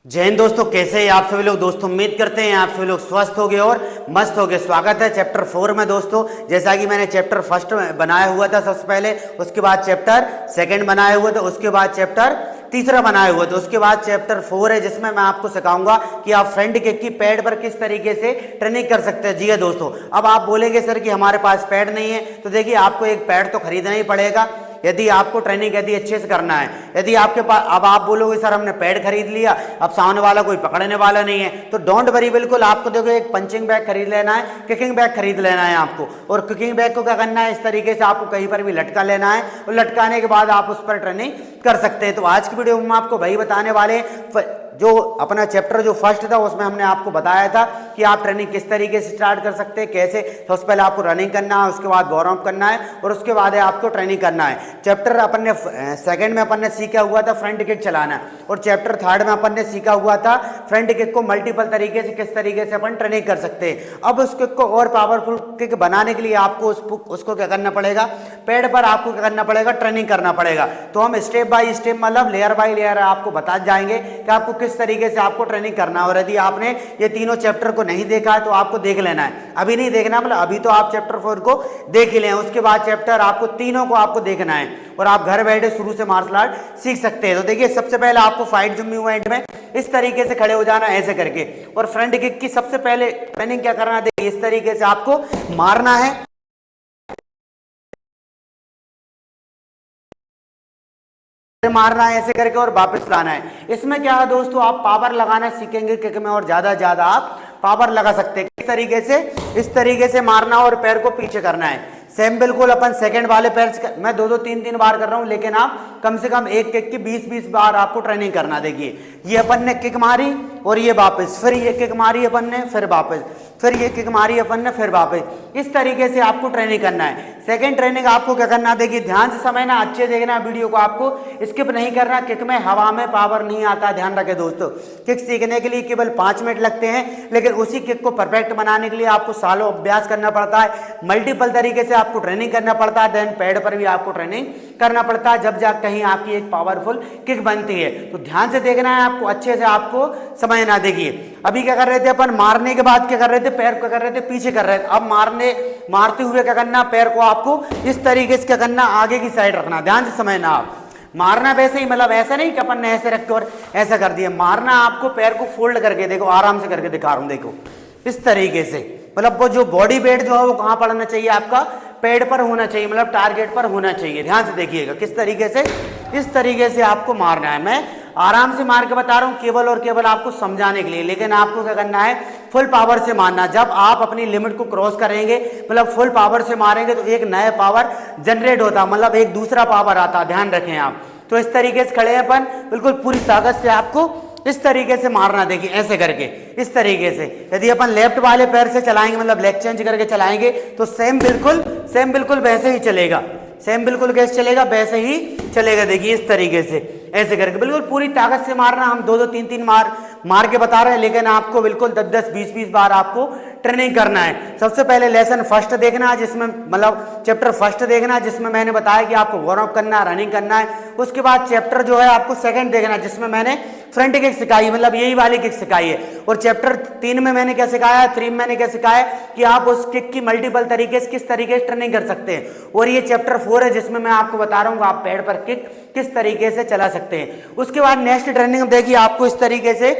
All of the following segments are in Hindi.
जय हिंद दोस्तों, कैसे हैं आप सभी लोग। दोस्तों उम्मीद करते हैं आप सभी लोग स्वस्थ होंगे और मस्त होंगे। स्वागत है चैप्टर 4 में दोस्तों। जैसा कि मैंने चैप्टर फर्स्ट बनाया हुआ था सबसे पहले, उसके बाद चैप्टर सेकंड बनाया हुआ था, उसके बाद चैप्टर तीसरा बनाया हुआ था, उसके बाद चैप्टर 4 है जिसमें मैं आपको सिखाऊंगा कि आप फ्रंट किक की पैड पर किस तरीके से ट्रेनिंग कर सकते हैं। जी है दोस्तों, अब आप बोलेंगे सर कि हमारे पास पैड नहीं है, तो देखिए आपको एक पैड तो खरीदना ही पड़ेगा यदि आपको ट्रेनिंग यदि अच्छे से करना है। यदि आपके पास, अब आप बोलोगे सर हमने पैड खरीद लिया, अब सामने वाला कोई पकड़ने वाला नहीं है, तो डोंट वरी, बिल्कुल आपको देखो एक पंचिंग बैग खरीद लेना है, किकिंग बैग खरीद लेना है आपको। और किकिंग बैग को क्या करना है, इस तरीके से आपको कहीं पर भी लटका लेना है और लटकाने के बाद आप उस पर ट्रेनिंग कर सकते हैं। तो आज की वीडियो में आपको वही बताने वाले, जो अपना चैप्टर जो फर्स्ट था उसमें हमने आपको बताया था कि आप ट्रेनिंग किस तरीके से स्टार्ट कर सकते हैं, कैसे। सबसे पहले आपको रनिंग करना है, उसके बाद वार्म अप करना है और उसके बाद आपको ट्रेनिंग करना है। चैप्टर अपन ने सेकंड में अपन ने सीखा हुआ था फ्रंट किक चलाना, और चैप्टर थर्ड में अपन ने सीखा हुआ था फ्रंट किक को मल्टीपल तरीके से किस तरीके से अपन ट्रेनिंग कर सकते हैं। अब उस किक को और पावरफुल किक बनाने के लिए आपको उसको क्या करना पड़ेगा, पैड पर आपको क्या करना पड़ेगा, ट्रेनिंग करना पड़ेगा। तो हम स्टेप बाय स्टेप, मतलब लेयर बाय लेयर आपको बता जाएंगे कि आपको किस तरीके से आपको ट्रेनिंग करना है। और यदि आपने ये तीनों चैप्टर को नहीं देखा है तो आपको देख लेना है, अभी नहीं देखना, मतलब अभी तो आप चैप्टर 4 को देख ही लें, उसके बाद चैप्टर आपको तीनों को आपको देखना है और आप घर बैठे शुरू से मार्शल आर्ट सीख सकते हैं। तो देखिए सबसे पहले आपको फाइट जुम्मी मूवमेंट में इस तरीके से खड़े हो जाना ऐसे करके, और फ्रंट किक की सबसे पहले ट्रेनिंग क्या करना है, देखिए इस तरीके से आपको मारना है, मारना है ऐसे करके और वापस लाना है। इसमें क्या है दोस्तों, आप पावर लगाना सीखेंगे किक में और ज्यादा ज्यादा आप पावर लगा सकते हैं। किस तरीके से, इस तरीके से मारना और पैर को पीछे करना है। सेम बिल्कुल अपन सेकंड वाले पैर से, मैं दो तीन बार कर रहा हूं, लेकिन आप कम से कम एक किक की 20 बार आपको ट्रेनिंग करना। देखिए ये अपन ने किक मारी और ये वापस, फिर ये किक मारी अपन ने, फिर वापस, फिर ये किक मारी अपन ने, फिर वापस। इस तरीके से आपको ट्रेनिंग करना है। सेकंड ट्रेनिंग आपको क्या करना है, देखिए ध्यान से समझना, अच्छे देखना वीडियो को, आपको स्किप नहीं करना। किक में हवा में पावर नहीं आता, ध्यान रखें दोस्तों। किक सीखने के लिए केवल 5 मिनट लगते हैं, लेकिन उसी किक को परफेक्ट बनाने के लिए आपको सालों अभ्यास करना पड़ता है, मल्टीपल तरीके से आपको ट्रेनिंग करना पड़ता है। देन पैड पर भी आपको ट्रेनिंग करना पड़ता है, जब जा कहीं आपकी एक पावरफुल किक बनती है। तो ध्यान से देखना है आपको, अच्छे से आपको समझना। देखिए अभी क्या कर रहे थे अपन, मारने के बाद क्या कर रहे थे, पैर को कर रहे थे पीछे कर रहे थे। अब मारते हुए क्या करना, पैर को आपको इस तरीके से क्या करना, आगे की साइड रखना। ध्यान से समझना, आप मारना वैसे ही, मतलब ऐसा नहीं कि अपन ने ऐसे रख के और ऐसा कर दिया। मारना आपको पैर को फोल्ड करके, देखो आराम से करके दिखा रहा हूं, देखो इस तरीके से, मतलब वो जो बॉडी वेट जो है वो कहां पड़ना चाहिए, आपका पैड पर होना चाहिए, मतलब टारगेट पर होना चाहिए। ध्यान से देखिएगा किस तरीके से, इस तरीके से आपको मारना है। मैं आराम से मार के बता रहा हूं, केवल और केवल आपको समझाने के लिए, लेकिन आपको क्या करना है, फुल पावर से मारना। जब आप अपनी लिमिट को क्रॉस करेंगे, मतलब फुल पावर से मारेंगे, तो एक नया पावर जनरेट होता, मतलब एक दूसरा पावर आता। ध्यान रखें आप। तो इस तरीके से खड़े हैं अपन, बिल्कुल पूरी ताकत से आपको इस तरीके से मारना। देखिए ऐसे करके, इस तरीके से। यदि अपन लेफ्ट वाले पैर से चलाएंगे, मतलब लेग चेंज करके चलाएंगे, तो सेम बिल्कुल वैसे ही चलेगा, सेम बिल्कुल कैसे चलेगा, वैसे ही चलेगा। देखिए इस तरीके से ऐसे करके बिल्कुल पूरी ताकत से मारना। हम 2 3 मार के बता रहे हैं, लेकिन आपको बिल्कुल 10 20 बार आपको ट्रेनिंग करना है। सबसे पहले लेसन फर्स्ट देखना, जिसमें मतलब चैप्टर फर्स्ट देखना, जिसमें मैंने बताया कि आपको वार्म अप करना है, रनिंग करना है। उसके बाद चैप्टर जो है आपको सेकंड देखना, जिसमें मैंने फ्रंट किक सिखाई, मतलब यही वाली किक सिखाई है। और चैप्टर 3 में मैंने क्या सिखाया, 3 में मैंने क्या सिखाया कि आप उस किक की मल्टीपल तरीके से किस तरीके से ट्रेनिंग कर सकते हैं। और ये चैप्टर 4 है, जिसमें मैं आपको बता रहा हूँ आप पैड पर किक किस तरीके से चला सकते हैं। उसके बाद नेक्स्ट ट्रेनिंग देखिए आपको इस तरीके से,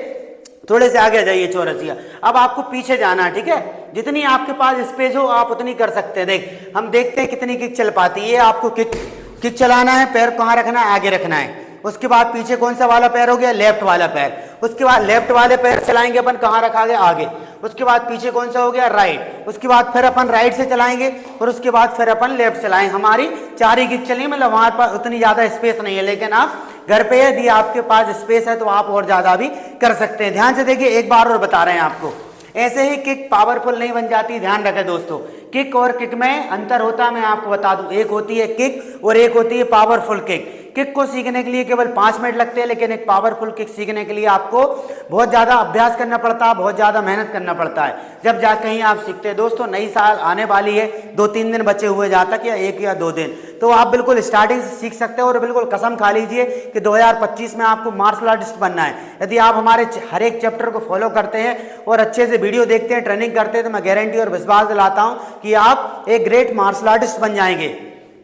थोड़े से आगे जाइए चौरसिया। अब आपको पीछे जाना है, ठीक है, जितनी आपके पास स्पेस हो आप उतनी कर सकते हैं। देख हम देखते हैं कितनी किक चल पाती है। आपको किक चलाना है, पैर कहाँ रखना है, आगे रखना है। उसके बाद पीछे कौन सा वाला पैर हो गया, लेफ्ट वाला पैर। उसके बाद लेफ्ट वाले पैर चलाएंगे अपन, कहाँ रखा गया, आगे। उसके बाद पीछे कौन सा हो गया, राइट। उसके बाद फिर अपन राइट से चलाएंगे और उसके बाद फिर अपन लेफ्ट चलाएंगे। हमारी 4 ही किक चलेंगे, मतलब हमारे पास उतनी ज्यादा स्पेस नहीं है, लेकिन आप घर पे यदि आपके पास स्पेस है तो आप और ज्यादा भी कर सकते हैं। ध्यान से देखिए, एक बार और बता रहे हैं आपको, ऐसे ही किक पावरफुल नहीं बन जाती। ध्यान रखें दोस्तों, किक और किक में अंतर होता है, मैं आपको बता दूं। एक होती है किक और एक होती है पावरफुल किक। किक को सीखने के लिए केवल 5 मिनट लगते हैं, लेकिन एक पावरफुल किक सीखने के लिए आपको बहुत ज़्यादा अभ्यास करना पड़ता है, बहुत ज़्यादा मेहनत करना पड़ता है, जब जा कहीं आप सीखते हैं। दोस्तों नई साल आने वाली है, 2-3 दिन बचे हुए जहाँ तक, या 1 या 2 दिन, तो आप बिल्कुल स्टार्टिंग से सीख सकते हो और बिल्कुल कसम खा लीजिए कि 2025 में आपको मार्शल आर्टिस्ट बनना है। यदि आप हमारे हर एक चैप्टर को फॉलो करते हैं और अच्छे से वीडियो देखते हैं, ट्रेनिंग करते हैं, तो मैं गारंटी और विश्वास दिलाता हूँ कि आप एक ग्रेट मार्शल आर्टिस्ट बन जाएंगे।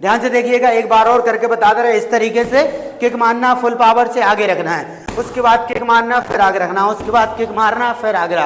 ध्यान से देखिएगा, एक बार और करके बता दे रहे, इस तरीके से किक मारना, फुल पावर से आगे रखना है, उसके बाद किक मारना फिर आगे रखना, उसके बाद किक मारना फिर आगे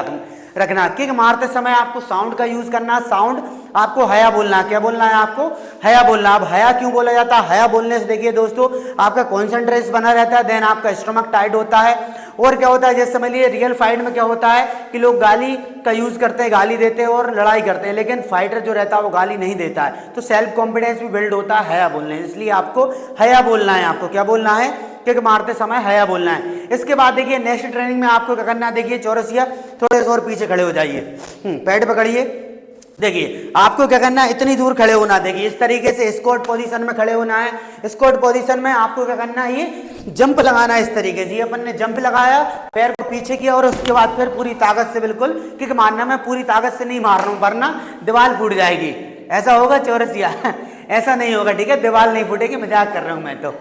रखना। किक मारते समय आपको साउंड का यूज करना, साउंड आपको हया बोलना है। क्या बोलना है आपको? हया बोलना। अब हया क्यों बोला जाता है? हया बोलने से देखिए दोस्तों, आपका कॉन्सेंट्रेशन बना रहता है, देन आपका स्टमक टाइट होता है। और क्या होता है, जैसे समझ लीजिए रियल फाइट में क्या होता है कि लोग गाली का यूज करते हैं, गाली देते हैं और लड़ाई करते हैं, लेकिन फाइटर जो रहता है वो गाली नहीं देता है, तो सेल्फ कॉन्फिडेंस भी बिल्ड होता है हया बोलने, इसलिए आपको हया बोलना है। आपको क्या बोलना है? किक मारते समय हया बोलना है। इसके बाद देखिए नेक्स्ट ट्रेनिंग में आपको क्या करना है, देखिए चौरसिया थोड़े से और पीछे खड़े हो जाइए, पैड पकड़िए। देखिए आपको क्या करना है, इतनी दूर खड़े होना। देखिए इस तरीके से स्क्वाट पोजीशन में खड़े होना है। स्क्वाट पोजीशन में आपको क्या करना है, ये जंप लगाना है इस तरीके से। ये अपन ने जंप लगाया, पैर को पीछे किया और उसके बाद फिर पूरी ताकत से बिल्कुल किक मारना। मैं पूरी ताकत से नहीं मार रहा हूँ वरना दीवार फूट जाएगी। ऐसा होगा चौरसिया? ऐसा नहीं होगा, ठीक है, दीवार नहीं फूटेगी, मजाक कर रहा हूँ मैं तो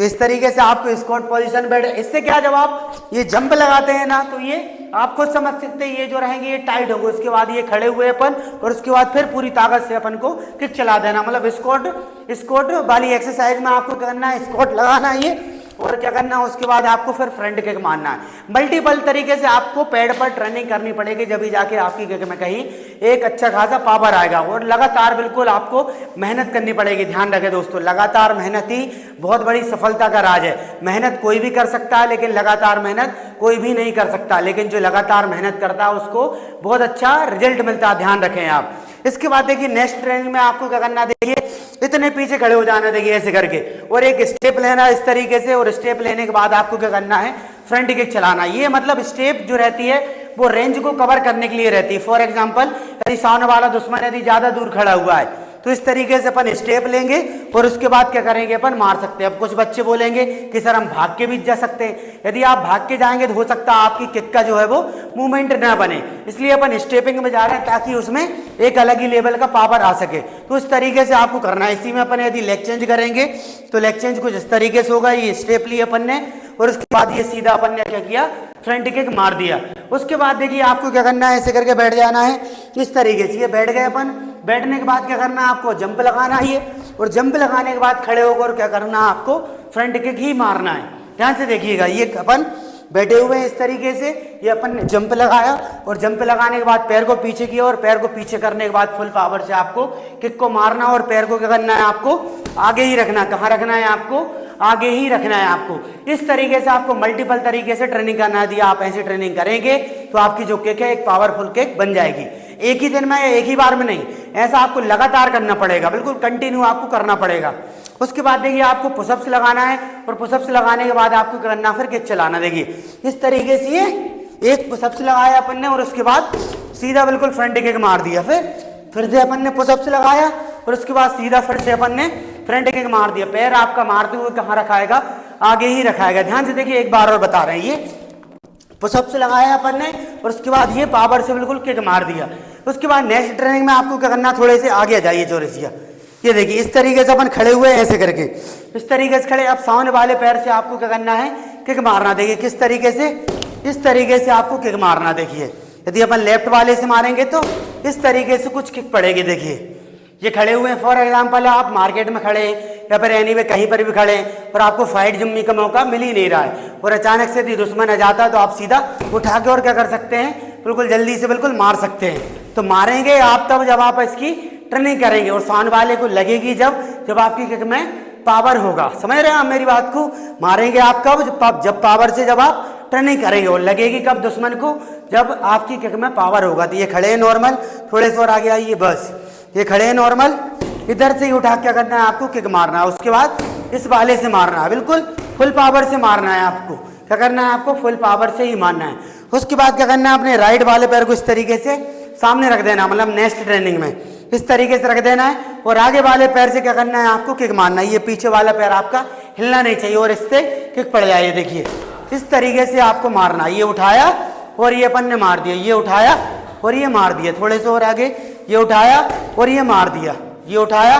इस तरीके से आपको स्क्वाट पोजीशन बैठ। इससे क्या, जब आप ये जंप लगाते हैं ना, तो ये आप खुद समझ सकते हैं, ये जो रहेंगे ये टाइट होगा, उसके बाद ये खड़े हुए अपन, और उसके बाद फिर पूरी ताकत से अपन को किक चला देना। मतलब स्क्वाट वाली एक्सरसाइज में आपको करना है, स्क्वाट लगाना है ये, और क्या करना है उसके बाद आपको फिर फ्रंट किक मारना है। मल्टीपल तरीके से आपको पैड पर ट्रेनिंग करनी पड़ेगी, जब भी जाके आपकी किक में कहीं एक अच्छा खासा पावर आएगा। और लगातार बिल्कुल आपको मेहनत करनी पड़ेगी। ध्यान रखें दोस्तों, लगातार मेहनत ही बहुत बड़ी सफलता का राज है। मेहनत कोई भी कर सकता है, लेकिन लगातार मेहनत कोई भी नहीं कर सकता, लेकिन जो लगातार मेहनत करता है उसको बहुत अच्छा रिजल्ट मिलता है। ध्यान रखें आप। इसके बाद देखिए नेक्स्ट ट्रेनिंग में आपको क्या करना, देखिए इतने पीछे खड़े हो जाना, देखिए ऐसे करके, और एक स्टेप लेना इस तरीके से, और स्टेप लेने के बाद आपको क्या करना है, फ्रंट किक चलाना। ये मतलब स्टेप जो रहती है वो रेंज को कवर करने के लिए रहती है। फॉर एग्जांपल, यदि सामने वाला दुश्मन यदि ज्यादा दूर खड़ा हुआ है, तो इस तरीके से अपन स्टेप लेंगे और उसके बाद क्या करेंगे, अपन मार सकते हैं। अब कुछ बच्चे बोलेंगे कि सर हम भाग के भी जा सकते हैं। यदि आप भाग के जाएंगे तो हो सकता है आपकी किक का जो है वो मूवमेंट ना बने, इसलिए अपन स्टेपिंग में जा रहे हैं ताकि उसमें एक अलग ही लेवल का पावर आ सके। तो इस तरीके से आपको करना है। इसी में अपन यदि लेग चेंज करेंगे तो लेग चेंज कुछ इस तरीके से होगा। ये स्टेप लिए अपन ने, और उसके बाद ये सीधा अपन ने क्या किया, फ्रंट किक मार दिया। उसके बाद देखिए आपको क्या करना है, ऐसे करके बैठ जाना है इस तरीके से। ये बैठ गए अपन। बैठने के बाद क्या करना है, आपको जंप लगाना है, और जंप लगाने के बाद खड़े होकर क्या करना है, आपको फ्रंट किक ही मारना है। ध्यान से देखिएगा, ये अपन बैठे हुए हैं इस तरीके से, ये अपन ने जंप लगाया, और जंप लगाने के बाद पैर को पीछे किया, और पैर को पीछे करने के बाद फुल पावर से आपको किक को मारना, और पैर को क्या करना है, आपको आगे ही रखना। कहाँ रखना है, आपको आगे ही रखना है। आपको इस तरीके से आपको मल्टीपल तरीके से ट्रेनिंग करना है। यदि आप ऐसे ट्रेनिंग करेंगे तो आपकी जो किक है एक पावरफुल किक बन जाएगी। एक ही दिन में या एक ही बार में नहीं, ऐसा आपको लगातार करना पड़ेगा, बिल्कुल कंटिन्यू आपको करना पड़ेगा। उसके बाद देखिए आपको पुशअप्स लगाना है, और पुशअप्स लगाने के बाद आपको करना फिर किक चलाना। देखिए इस तरीके से ये एक पुशअप्स लगाया अपन ने, और उसके बाद सीधा बिल्कुल फ्रंट किक मार दिया। फिर से अपन ने पुशअप्स लगाया, और उसके बाद सीधा फिर से अपन ने फ्रंट किक मार दिया। पैर आपका मारते हुए कहाँ रखाएगा, आगे ही रखाएगा। ध्यान से देखिए, एक बार और बता रहे हैं, ये पुशअप्स लगाया अपन ने, और उसके बाद ये पावर से बिल्कुल किक मार दिया। उसके बाद नेक्स्ट ट्रेनिंग में आपको क्या करना, थोड़े से आगे आ जाइए चौरसिया। ये देखिए इस तरीके से अपन खड़े हुए ऐसे करके, इस तरीके से खड़े। अब सामने वाले पैर से आपको क्या करना है, किक मारना। देखिए किस तरीके से, इस तरीके से आपको किक मारना। देखिए यदि अपन लेफ्ट वाले से मारेंगे तो इस तरीके से कुछ किक पड़ेगी। देखिए ये खड़े हुए हैं, फॉर एग्जाम्पल आप मार्केट में खड़े हैं या फिर एनीवे कहीं पर भी खड़े हैं, और आपको फाइट जमने का मौका मिल ही नहीं रहा है, और अचानक से यदि दुश्मन आ जाता है तो आप सीधा उठा के और क्या कर सकते हैं, बिल्कुल जल्दी से बिल्कुल मार सकते हैं। तो मारेंगे आप तब जब आप इसकी ट्रेनिंग करेंगे, और सामने वाले को लगेगी जब आपकी किक में पावर होगा। समझ रहे हैं आप मेरी बात को? मारेंगे आप कब, जब पावर से जब आप ट्रेनिंग करेंगे, और लगेगी कब दुश्मन को, जब आपकी किक में पावर होगा। तो ये खड़े हैं नॉर्मल, थोड़े से और आगे आइए, बस ये खड़े हैं नॉर्मल, इधर से ही उठा क्या करना है, आपको किक मारना है। उसके बाद इस वाले से मारना है, बिल्कुल फुल पावर से मारना है। आपको क्या करना है, आपको फुल पावर से ही मारना है। उसके बाद क्या करना है, अपने राइट वाले पैर को इस तरीके से सामने रख देना, मतलब नेक्स्ट ट्रेनिंग में इस तरीके से रख देना है, और आगे वाले पैर से क्या करना है, आपको किक मारना है। ये पीछे वाला पैर आपका हिलना नहीं चाहिए, और इससे किक पड़ जाए। देखिए इस तरीके से आपको मारना। ये उठाया और ये अपन ने मार दिया, ये उठाया और ये मार दिया, थोड़े से और आगे, ये उठाया और ये मार दिया, ये उठाया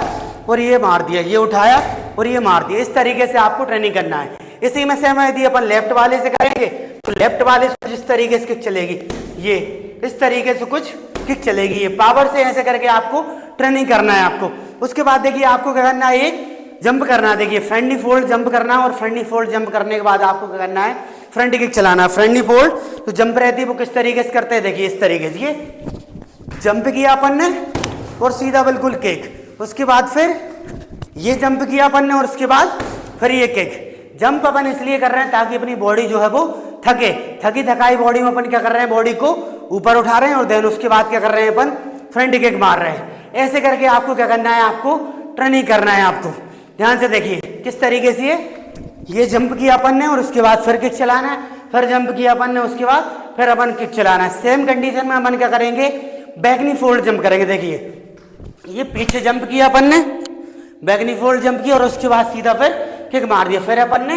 और ये मार दिया, ये उठाया और ये मार दिया। इस तरीके से आपको ट्रेनिंग करना है। इसी में से हम यदि अपन लेफ्ट वाले से करेंगे तो लेफ्ट वाले से जिस तरीके से किक चलेगी, ये इस तरीके से कुछ किक चलेगी, ये पावर से ऐसे करके आपको ट्रेनिंग करना है आपको। उसके बाद देखिए आपको क्या करना है, एक जंप करना है। देखिए फ्रंट नी फोल्ड जंप करना है और फ्रंट नी फोल्ड जंप करने के बाद आपको क्या करना है, फ्रंट किक चलाना है। फ्रंट नी फोल्ड तो जंप रहती है वो किस तरीके से करते हैं, देखिए इस तरीके से, ये जंप किया अपन ने और सीधा बिल्कुल किक। उसके बाद फिर ये जंप किया अपन ने और उसके बाद फिर ये किक। जंप अपन इसलिए कर रहे हैं ताकि अपनी बॉडी जो है वो थके, थकी थकाई बॉडी में अपन क्या कर रहे हैं, बॉडी को ऊपर उठा रहे हैं और देन उसके बाद क्या कर रहे हैं, अपन फ्रंट किक मार रहे हैं। ऐसे करके आपको क्या करना है, आपको ट्रेनिंग करना है। आपको ध्यान से देखिए किस तरीके से ये जंप किया अपन ने और उसके बाद फिर किक चलाना है, फिर जंप किया अपन ने उसके बाद फिर अपन किक चलाना है। सेम कंडीशन में अपन क्या करेंगे, बैक नी फोल्ड जंप करेंगे। देखिए ये पीछे जंप किया अपन ने, बैक नी फोल्ड जंप किया और उसके बाद सीधा फिर किक मार दिया, फिर अपन ने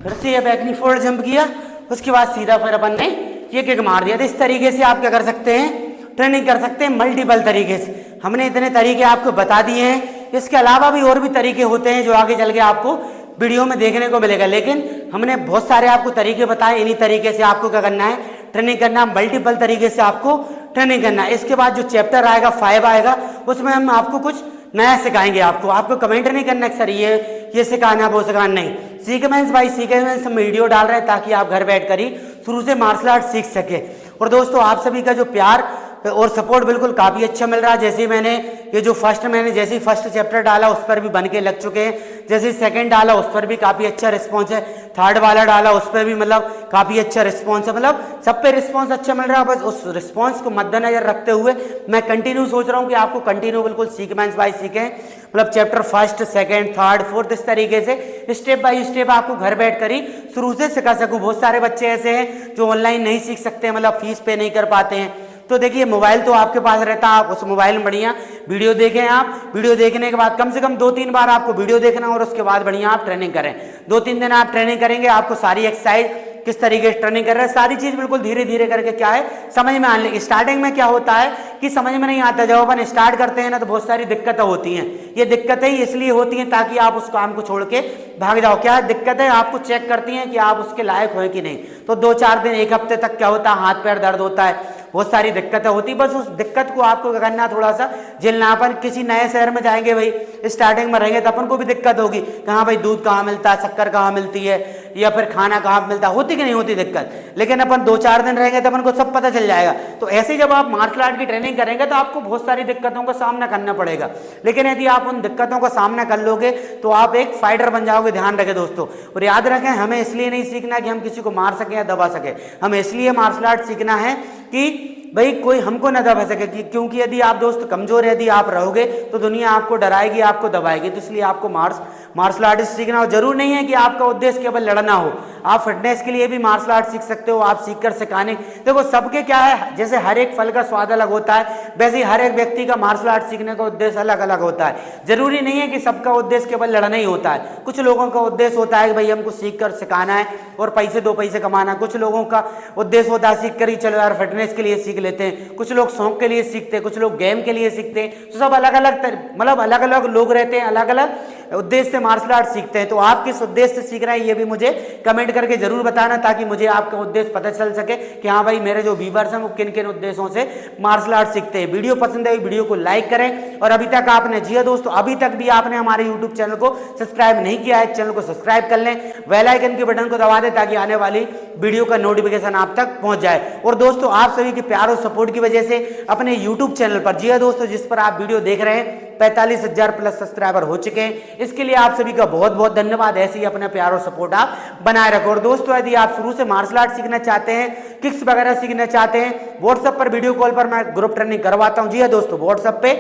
फिर से ये बैक नी फोल्ड जंप किया, उसके बाद सीधा फिर अपन ने ये किक मार दिया। तो इस तरीके से आप क्या कर सकते हैं, ट्रेनिंग कर सकते हैं मल्टीपल तरीके से। हमने इतने तरीके आपको बता दिए हैं, इसके अलावा भी और भी तरीके होते हैं जो आगे चल के आपको वीडियो में देखने को मिलेगा, लेकिन हमने बहुत सारे आपको तरीके बताए। इन्हीं तरीके से आपको क्या करना है, ट्रेनिंग करना, मल्टीपल तरीके से आपको ट्रेनिंग करना है। इसके बाद जो चैप्टर आएगा 5 आएगा, उसमें हम आपको कुछ नया सिखाएंगे। आपको कमेंट नहीं करना कि सर ये सिखाना वो सिखाना, नहीं। सीक्वेंस बाय सीक्वेंस हम वीडियो डाल रहे हैं ताकि आप घर बैठ कर ही शुरू से मार्शल आर्ट सीख सके। और दोस्तों आप सभी का जो प्यार और सपोर्ट बिल्कुल काफ़ी अच्छा मिल रहा है। जैसे मैंने ये जो जैसे फर्स्ट चैप्टर डाला उस पर भी बन के लग चुके हैं, जैसे सेकंड डाला उस पर भी काफ़ी अच्छा रिस्पॉन्स है, थर्ड वाला डाला उस पर भी मतलब काफ़ी अच्छा रिस्पॉन्स है, मतलब सब पे रिस्पॉन्स अच्छा मिल रहा है। बस उस रिस्पॉन्स को मद्देनजर रखते हुए मैं कंटिन्यू सोच रहा हूँ कि आपको कंटिन्यू बिल्कुल सीक्वेंस बाय सीखें, मतलब chapter first second third fourth इस तरीके से स्टेप बाय स्टेप आपको घर बैठ कर ही शुरू से सिखा सकूँ। बहुत सारे बच्चे ऐसे हैं जो ऑनलाइन नहीं सीख सकते, मतलब फीस पे नहीं कर पाते हैं। तो देखिए मोबाइल तो आपके पास रहता है, आप उस मोबाइल में बढ़िया वीडियो देखें। आप वीडियो देखने के बाद कम से कम 2-3 बार आपको वीडियो देखना और उसके बाद बढ़िया आप ट्रेनिंग करें। 2-3 दिन आप ट्रेनिंग करेंगे, आपको सारी एक्सरसाइज किस तरीके से ट्रेनिंग कर रहे हैं सारी चीज बिल्कुल धीरे धीरे करके क्या है समझ में आने लगी। स्टार्टिंग में क्या होता है कि समझ में नहीं आता, जब अपन स्टार्ट करते हैं ना तो बहुत सारी दिक्कतें होती हैं। ये दिक्कतें ही इसलिए होती हैं ताकि आप उस काम को छोड़ के भाग जाओ। क्या दिक्कतें आपको चेक करती हैं कि आप उसके लायक हो कि नहीं। तो 2-4 दिन 1 हफ्ते तक क्या होता है, हाथ पैर दर्द होता है, बहुत सारी दिक्कतें होती। बस उस दिक्कत को आपको क्या करना, थोड़ा सा झेलना। अपन किसी नए शहर में जाएंगे भाई, स्टार्टिंग में रहेंगे तो अपन को भी दिक्कत होगी, कहाँ भाई दूध कहाँ मिलता है, शक्कर कहाँ मिलती है, या फिर खाना कहाँ मिलता है, होती कि नहीं होती दिक्कत। लेकिन अपन 2-4 दिन रहेंगे तो अपन को सब पता चल जाएगा। तो ऐसे जब आप मार्शल आर्ट की ट्रेनिंग करेंगे तो आपको बहुत सारी दिक्कतों का सामना करना पड़ेगा, लेकिन यदि आप उन दिक्कतों का सामना कर लोगे तो आप एक फाइटर बन जाओगे। ध्यान रखें दोस्तों, और याद रखें हमें इसलिए नहीं सीखना कि हम किसी को मार सके या दबा सके, हमें इसलिए मार्शल आर्ट सीखना है कि भाई कोई हमको न दबा सके। क्योंकि यदि आप दोस्त कमजोर यदि आप रहोगे तो दुनिया आपको डराएगी, आपको दबाएगी। तो इसलिए आपको मार्शल आर्ट सीखना हो। जरूर नहीं है कि आपका उद्देश्य केवल लड़ना हो, आप फिटनेस के लिए भी मार्शल आर्ट सीख सकते हो। आप सीख कर सिखाने, देखो सबके क्या है, जैसे हर एक फल का स्वाद अलग होता है, वैसे ही हर एक व्यक्ति का मार्शल आर्ट सीखने का उद्देश्य अलग अलग होता है। जरूरी नहीं है कि सबका उद्देश्य केवल लड़ना ही होता है। कुछ लोगों का उद्देश्य होता है कि भाई हमको सीख कर सिखाना है और 2 पैसे कमाना। कुछ लोगों का उद्देश्य होता है सीख कर ही चलो यार फिटनेस के लिए सीख लेते हैं। कुछ लोग शौक के लिए सीखते हैं, कुछ लोग गेम के लिए सीखते हैं। तो सब अलग अलग मतलब अलग अलग लोग रहते हैं, अलग अलग उद्देश्य से मार्शल आर्ट सीखते हैं। तो आप किस उद्देश्य से सीख रहे हैं ये भी मुझे कमेंट करके जरूर बताना, ताकि मुझे आपका उद्देश्य पता चल सके कि हाँ भाई मेरे जो व्यूअर्स हैं वो किन किन उद्देश्यों से मार्शल आर्ट सीखते हैं। वीडियो पसंद है वीडियो को लाइक करें, और अभी तक आपने जी दोस्तों अभी तक भी आपने हमारे यूट्यूब चैनल को सब्सक्राइब नहीं किया है, चैनल को सब्सक्राइब कर लें, बेल आइकन के बटन को दबा दें ताकि आने वाली वीडियो का नोटिफिकेशन आप तक पहुंच जाए। और दोस्तों आप सभी के प्यार और सपोर्ट की वजह से अपने यूट्यूब चैनल पर, जी दोस्तों जिस पर आप वीडियो देख रहे हैं 45,000 प्लस सब्सक्राइबर हो चुके हैं। इसके लिए आप सभी का बहुत बहुत धन्यवाद। ऐसे ही अपना प्यार और सपोर्ट आप बनाए रखो। और दोस्तों यदि आप शुरू से मार्शल आर्ट सीखना चाहते हैं, किक्स वगैरह सीखना चाहते हैं, व्हाट्सएप पर वीडियो कॉल पर मैं ग्रुप ट्रेनिंग करवाता हूं। जी हाँ दोस्तों, व्हाट्सएप पे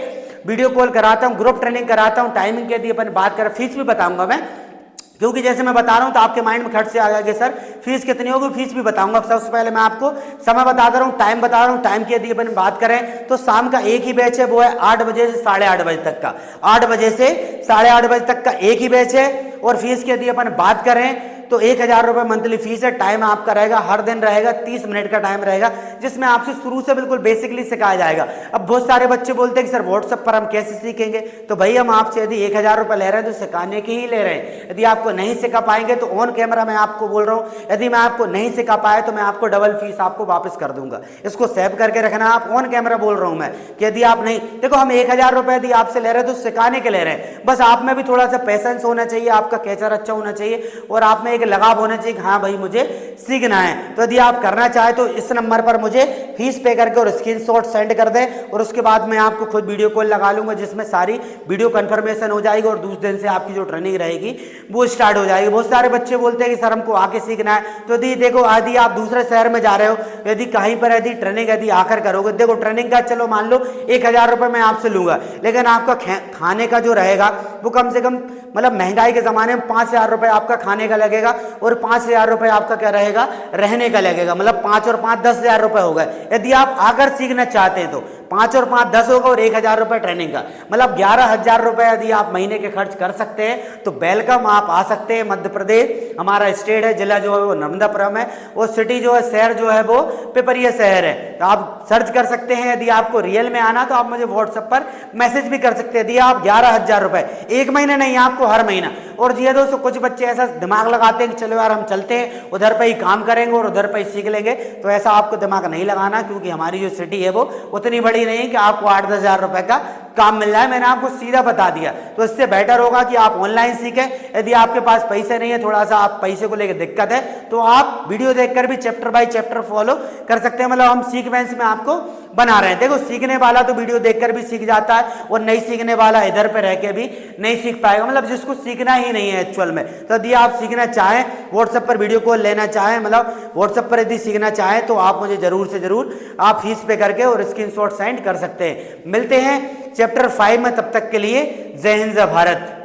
वीडियो कॉल कराता हूं, ग्रुप ट्रेनिंग कराता हूं। टाइमिंग की यदि अपन बात करें, फीस भी बताऊंगा मैं, क्योंकि जैसे मैं बता रहा हूं तो आपके माइंड में खट से आ जाएगा सर फीस कितनी होगी, फीस भी बताऊंगा। सबसे पहले मैं आपको समय बता दे रहा हूं, टाइम बता रहा हूं। टाइम की यदि अपन बात करें तो शाम का एक ही बैच है, वो है 8 बजे से 8:30 बजे तक का। 8 बजे से 8:30 बजे तक का एक ही बैच है। और फीस की यदि अपन बात करें तो 1000 रुपये मंथली फीस है। टाइम आपका रहेगा, हर दिन रहेगा 30 मिनट का टाइम रहेगा, जिसमें आपसे शुरू से बिल्कुल बेसिकली सिखाया जाएगा। अब बहुत सारे बच्चे बोलते हैं कि सर व्हाट्सएप पर हम कैसे सीखेंगे, तो भाई हम आपसे यदि 1000 रुपये ले रहे हैं तो सिखाने के ही ले रहे हैं। यदि आपको नहीं सिखा पाएंगे तो ऑन कैमरा मैं आपको बोल रहा हूँ, यदि मैं आपको नहीं सिखा पाया तो मैं आपको डबल फीस आपको वापस कर दूंगा। इसको सेव करके रखना, आप ऑन कैमरा बोल रहा हूं मैं कि यदि आप नहीं, देखो हम 1000 रुपए यदि आपसे ले रहे हैं तो सिखाने के ले रहे हैं, बस आप में भी थोड़ा सा पेशेंस होना चाहिए, आपका कैचर अच्छा होना चाहिए और आप में एक लगाव होना चाहिए कि हाँ भाई मुझे सीखना है। तो यदि आप करना चाहे तो इस नंबर पर मुझे फीस पे करके और स्क्रीनशॉट सेंड कर दें, और उसके बाद मैं आपको खुद वीडियो कॉल लगा लूंगा जिसमें सारी वीडियो कंफर्मेशन हो जाएगी और दूसरे दिन से आपकी जो ट्रेनिंग रहेगी वो स्टार्ट हो जाएगी। बहुत सारे बच्चे बोलते हैं कि सर हमको आके सीखना है, तो यदि देखो यदि आप दूसरे शहर में जा रहे हो, यदि कहीं पर यदि ट्रेनिंग यदि आकर करोगे, देखो ट्रेनिंग का चलो मान लो 1000 रुपए मैं आपसे लूंगा, लेकिन आपका खाने का जो रहेगा वो कम से कम मतलब महंगाई के जमाने में 5000 रुपए आपका खाने का लगेगा और 5000 रुपए आपका क्या रहेगा, रहने का लगेगा। मतलब 5 और 5 10,000 रुपए हो गए। यदि आप आकर सीखना चाहते हैं तो 5 और 5 10 होगा और 1000 रुपए ट्रेनिंग का, मतलब 11,000 रुपए यदि आप महीने के खर्च कर सकते हैं तो वेलकम, आप आ सकते हैं। मध्य प्रदेश हमारा स्टेट है, जिला जो है वो नर्मदापुरम है, और सिटी जो है, शहर जो है वो पिपरिया शहर है। तो आप सर्च कर सकते हैं। यदि आपको रियल में आना तो आप मुझे व्हाट्सएप पर मैसेज भी कर सकते हैं। यदि आप 11,000 रुपए एक महीने नहीं, आपको हर महीना। और जी दोस्तों, कुछ बच्चे ऐसा दिमाग लगाते हैं कि चलो यार हम चलते हैं उधर पे ही काम करेंगे और उधर पे ही सीख लेंगे, तो ऐसा आपको दिमाग नहीं लगाना, क्योंकि हमारी जो सिटी है वो उतनी बड़ी नहीं है कि आपको 8-10 हजार रुपए का काम मिल रहा है। मैंने आपको सीधा बता दिया, तो इससे बेटर होगा कि आप ऑनलाइन सीखें। यदि आपके पास पैसे नहीं है, थोड़ा सा आप पैसे को लेकर दिक्कत है, तो आप वीडियो देखकर भी चैप्टर बाय चैप्टर फॉलो कर सकते हैं। मतलब हम सीक्वेंस में आपको बना रहे हैं। देखो सीखने वाला तो वीडियो देखकर भी सीख जाता है और नहीं सीखने वाला इधर पे रह के भी नहीं सीख पाएगा, मतलब जिसको सीखना ही नहीं है एक्चुअल में। तो यदि आप सीखना चाहें, व्हाट्सएप पर वीडियो कॉल लेना चाहें, मतलब व्हाट्सएप पर यदि सीखना चाहें, तो आप मुझे जरूर से जरूर आप फीस पे करके और स्क्रीनशॉट सेंड कर सकते हैं। मिलते हैं चैप्टर 5 में, तब तक के लिए जय हिंद जय भारत।